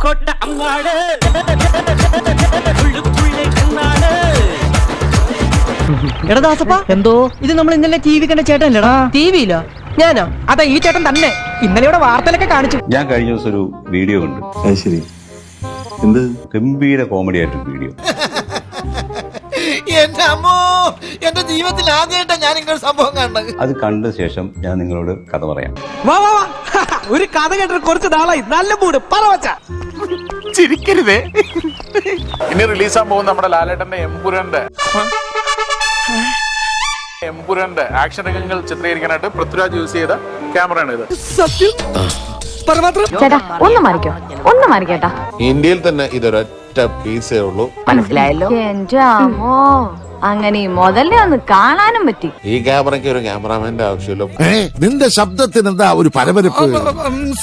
കൊട്ട അങ്ങാട് എടാ ദാസപ്പ എന്തോ ഇത് നമ്മൾ ഇന്നലെ ടി വി കണ്ട ചേട്ടനല്ലേടാ? ടി വിയിലോ? ഞാനോ? അതാ ഈ ചേട്ടൻ തന്നെ. ഇന്നലെ ഇവിടെ വാർത്തയിലൊക്കെ കാണിച്ചു. ഞാൻ കഴിഞ്ഞ ദിവസം ഒരു വീഡിയോ കണ്ടു. ശരി, എന്ത് ഗംഭീര കോമഡി ആയിട്ട് വീഡിയോ. എന്റെ അമ്മോ, എന്റെ ജീവിതത്തിൽ ആദ്യമായിട്ടാ ഞാൻ ഇങ്ങനെ സംഭവം കണ്ടത്. അത് കണ്ട ശേഷം ഞാൻ നിങ്ങളോട് കഥ പറയാം. വാ വാ വാ, ഒരു കഥ കേട്ടിട്ട് കുറച്ച് നാളായി. നല്ല മൂട് പറവച്ച. ചിരിക്കരുതേ. ഇനി റിലീസാൻ പോകുന്ന നമ്മുടെ ലാലേട്ടന്റെ എമ്പുരാന്റെ ആക്ഷൻ രംഗങ്ങൾ ചിത്രീകരിക്കാനായിട്ട് പൃഥ്വിരാജ് യൂസ് ചെയ്ത ക്യാമറയാണ് ഇത്. ചേട്ടാ ഒന്ന് മാറിക്കേട്ടാ. ഇന്ത്യയിൽ തന്നെ ഇതൊരൊറ്റ പീസേ ഉള്ളൂ. മനസ്സിലായല്ലോ. എന്റെ അമ്മോ, അങ്ങനെ ഈ മുതലിനെ ഒന്ന് കാണാനും പറ്റി. ഈ ക്യാമറയ്ക്ക് ഒരു ക്യാമറാമാന്റെ ആവശ്യമില്ല. നിന്റെ ശബ്ദത്തിന് എന്താ ഒരു പരപരപ്പ്?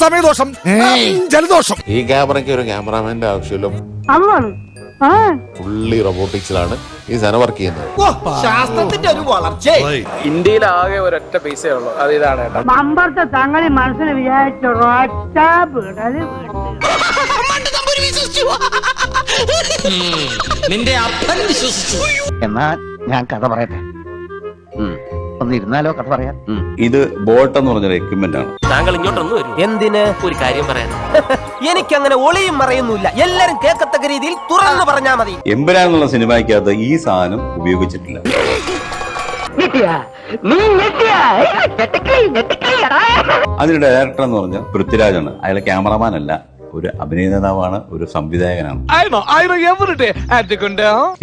സമയദോഷം, ജലദോഷം. ഈ ക്യാമറയ്ക്ക് ഒരു ക്യാമറാമാന്റെ ആവശ്യമില്ല. ഫുള്ളി റോബോട്ടിക്സിലാണ് ഈ സാധനം വർക്ക് ചെയ്യുന്നത്. ശാസ്ത്രത്തിന്റെ ഒരു വളർച്ച. ഇന്ത്യയിൽ ആകെ ഒരൊറ്റ പീസേ ഉള്ളൂ, അത് ഇതാണ് കേട്ടോ. മമ്പർത്തെ തങ്ങളി മനസ്സിൽ വിചാരിച്ചു നിന്റെ അപ്പൻ വിശ്വസിച്ചു. എന്നാ ഞാൻ കഥ പറയട്ടെ. ഒന്നിരുന്നാലോ കഥ പറയാം. ഇത് ബോട്ട് എന്ന് പറഞ്ഞൊരു എക്യുപ്മെന്റ് ആണ്. താങ്കൾ ഇങ്ങോട്ടൊന്നും വരും. എന്തിന്? ഒരു കാര്യം പറയാൻ. എനിക്കങ്ങനെ ഒളിയും മറയുന്നില്ല. എല്ലാരും കേൾക്കത്തക്ക രീതിയിൽ തുറന്നു പറഞ്ഞാ മതി. എമ്പുരാൻ എന്നുള്ള സിനിമയ്ക്കകത്ത് ഈ സാധനം ഉപയോഗിച്ചിട്ടില്ല. അതിന്റെ ഡയറക്ടർ എന്ന് പറഞ്ഞാൽ പൃഥ്വിരാജാണ്. അയാൾ ക്യാമറമാൻ അല്ല, ഒരു അഭിനേതാവാണ്, ഒരു സംവിധായകനാണ്.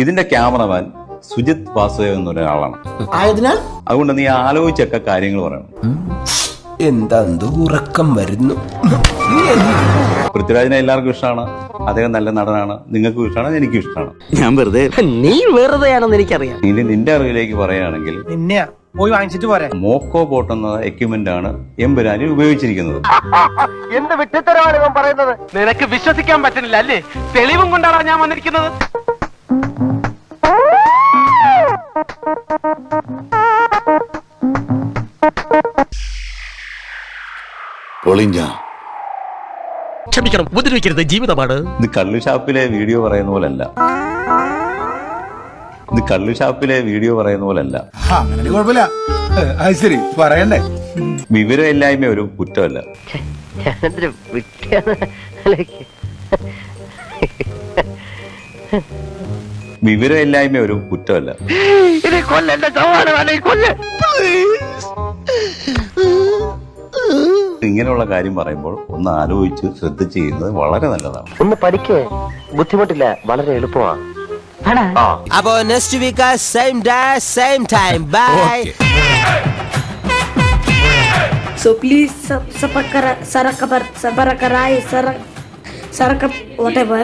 ഇതിന്റെ ക്യാമറമാൻ സുജിത് വാസുദേവ് എന്നൊരാളാണ്. അതുകൊണ്ട് നീ ആലോചിച്ചൊക്കെ കാര്യങ്ങൾ പറയണം. എന്താ ഉറക്കം വരുന്നു. പൃഥ്വിരാജിനെ എല്ലാവർക്കും ഇഷ്ടമാണ്. അദ്ദേഹം നല്ല നടനാണ്. നിങ്ങൾക്കും ഇഷ്ടമാണ്, എനിക്കും ഇഷ്ടമാണ്. ഞാൻ വെറുതെ. നീ വെറുതെയാണെന്ന് എനിക്കറിയാം. ഇനി നിന്റെ അറിവിലേക്ക് പറയുകയാണെങ്കിൽ നിന്നെയാ പോയി വാങ്ങിച്ചിട്ട് പോരെ. മോക്കോ ബോട്ട് എന്ന എക്യുപ്മെന്റ് ആണ് എമ്പുരാനിൽ ഉപയോഗിച്ചിരിക്കുന്നത്. എന്ത് വിട്ടിത്തരമാണ് ഇവൻ പറയുന്നത്? നിനക്ക് വിശ്വസിക്കാൻ പറ്റുന്നില്ല അല്ലേ? തെളിവും കൊണ്ടാണ് ഞാൻ വന്നിരിക്കുന്നത്. ക്ഷമിക്കണം, ഉപദ്രവിക്കരുത്, ജീവിതമാണ്. ഇത് കള്ളുഷാപ്പിലെ വീഡിയോ പറയുന്ന പോലല്ല. അങ്ങനെ കുഴപ്പമില്ല. ശരി, പറയണ്ടേ. വിവരമില്ലായ്മ ഒരു കുറ്റമല്ല. വിവരമില്ലായ്മ ഒരു കുറ്റമല്ല. ഇങ്ങനെയുള്ള കാര്യം പറയുമ്പോൾ ഒന്ന് ആലോചിച്ച് ശ്രദ്ധിച്ച് ചെയ്യുന്നത് വളരെ നല്ലതാണ്. ഒന്ന് പഠിക്കേ, ബുദ്ധിമുട്ടില്ല, വളരെ എളുപ്പമാണ്. അപ്പോ next week same day same time. Bye. So please subscribe, whatever.